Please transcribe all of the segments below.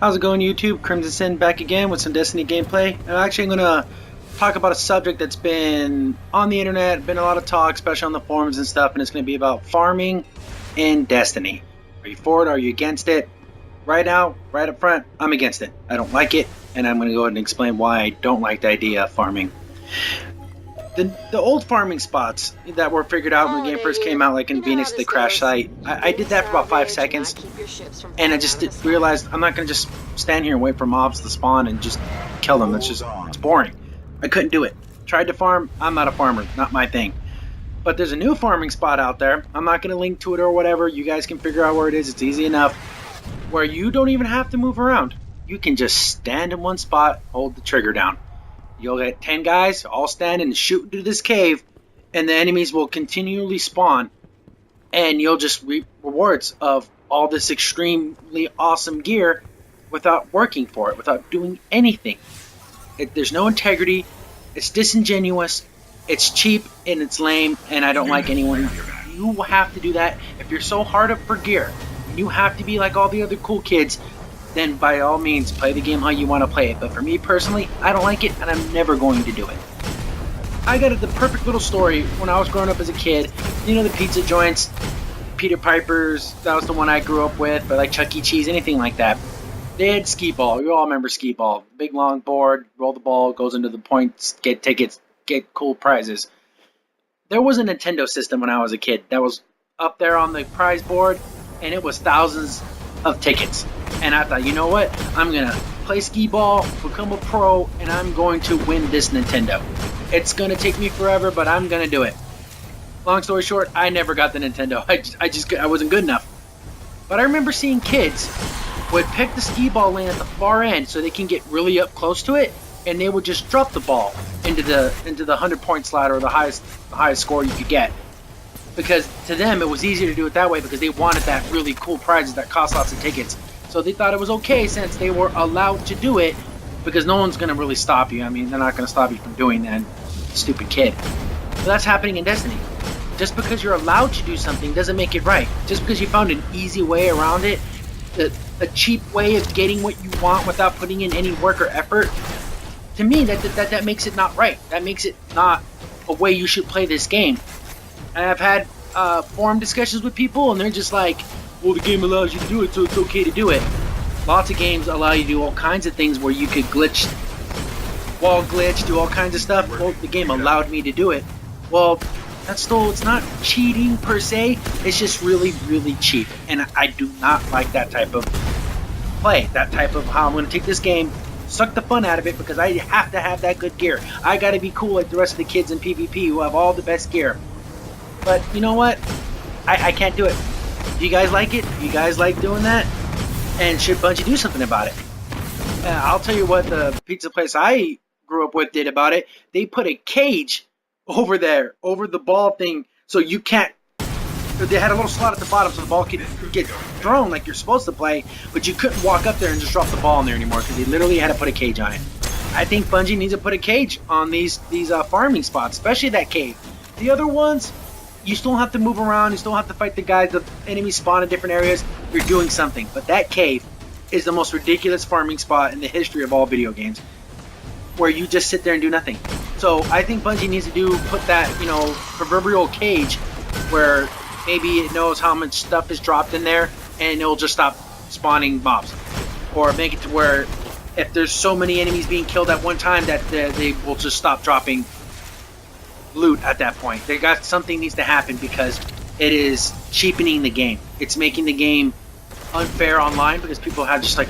How's it going, YouTube? Crimson Sin back again with some Destiny gameplay. I'm actually going to talk about a subject that's been on the internet, been a lot of talk, especially on the forums and stuff, and it's going to be about farming in Destiny. Are you for it? Are you against it? Right now, right up front, I'm against it. I don't like it, and I'm going to go ahead and explain why I don't like the idea of farming. The old farming spots that were figured out when the game first came out, like in Venus, the crash site, I did that for about 5 seconds, and I just realized I'm not going to just stand here and wait for mobs to spawn and just kill them. It's boring. I couldn't do it. Tried to farm, I'm not a farmer, not my thing. But there's a new farming spot out there. I'm not going to link to it or whatever. You guys can figure out where it is. It's easy enough, where you don't even have to move around. You can just stand in one spot, hold the trigger down. You'll get 10 guys all stand and shoot into this cave, and the enemies will continually spawn, and you'll just reap rewards of all this extremely awesome gear without working for it, without doing anything. There's no integrity, it's disingenuous, it's cheap, and it's lame, and I don't like anyone. You have to do that. If you're so hard up for gear, you have to be like all the other cool kids, then by all means play the game how you want to play it. But for me personally, I don't like it, and I'm never going to do it. I got the perfect little story when I was growing up as a kid. You know, the pizza joints, Peter Piper's, that was the one I grew up with, but like Chuck E. Cheese, anything like that. They had skee ball. You all remember skee ball. Big long board, roll the ball, goes into the points, get tickets, get cool prizes. There was a Nintendo system when I was a kid that was up there on the prize board, and it was thousands of tickets. And I thought, you know what? I'm going to play skee ball, become a pro, and I'm going to win this Nintendo. It's going to take me forever, but I'm going to do it. Long story short, I never got the Nintendo. I wasn't good enough. But I remember seeing kids would pick the skee ball lane at the far end so they can get really up close to it, and they would just drop the ball into the 100-point slot, or the highest score you could get. Because to them, it was easier to do it that way because they wanted that really cool prizes that cost lots of tickets. So they thought it was okay since they were allowed to do it, because no one's going to really stop you. I mean, they're not going to stop you from doing that, stupid kid. So that's happening in Destiny. Just because you're allowed to do something doesn't make it right. Just because you found an easy way around it, a cheap way of getting what you want without putting in any work or effort, to me, that makes it not right. That makes it not a way you should play this game. And I've had forum discussions with people, and they're just like, well, the game allows you to do it, so it's okay to do it. Lots of games allow you to do all kinds of things where you could glitch, wall glitch, do all kinds of stuff. Well, the game allowed me to do it. Well, it's not cheating per se, it's just really, really cheap. And I do not like that type of play, that type of how I'm going to take this game, suck the fun out of it, because I have to have that good gear. I got to be cool like the rest of the kids in PvP who have all the best gear. But you know what? I can't do it. Do you guys like it? Do you guys like doing that? And should Bungie do something about it? I'll tell you what the pizza place I grew up with did about it. They put a cage over there, over the ball thing, so you can't... They had a little slot at the bottom so the ball could get thrown like you're supposed to play, but you couldn't walk up there and just drop the ball in there anymore because they literally had to put a cage on it. I think Bungie needs to put a cage on these farming spots, especially that cave. The other ones, you still have to move around, you still have to fight the guys, the enemies spawn in different areas, you're doing something. But that cave is the most ridiculous farming spot in the history of all video games, where you just sit there and do nothing. So I think Bungie needs to put that, proverbial cage where maybe it knows how much stuff is dropped in there, and it'll just stop spawning mobs. Or make it to where if there's so many enemies being killed at one time that they will just stop dropping loot at that point. Something needs to happen, because it is cheapening the game. It's making the game unfair online, because people have just like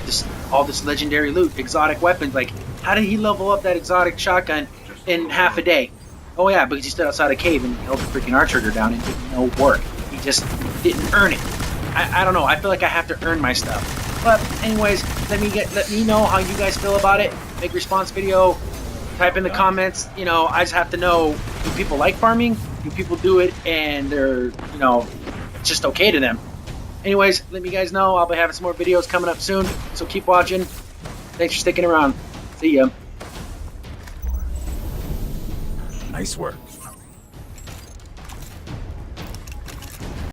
all this legendary loot, exotic weapons. Like, how did he level up that exotic shotgun in half a day? Oh yeah, because he stood outside a cave and held the freaking R trigger down and did no work. He just didn't earn it. I don't know. I feel like I have to earn my stuff. But anyways, let me know how you guys feel about it. Make a response video. Type in the comments. I just have to know, do people like farming? Do people do it and they're, it's just okay to them? Anyways, let me guys know. I'll be having some more videos coming up soon, so keep watching. Thanks for sticking around. See ya. Nice work.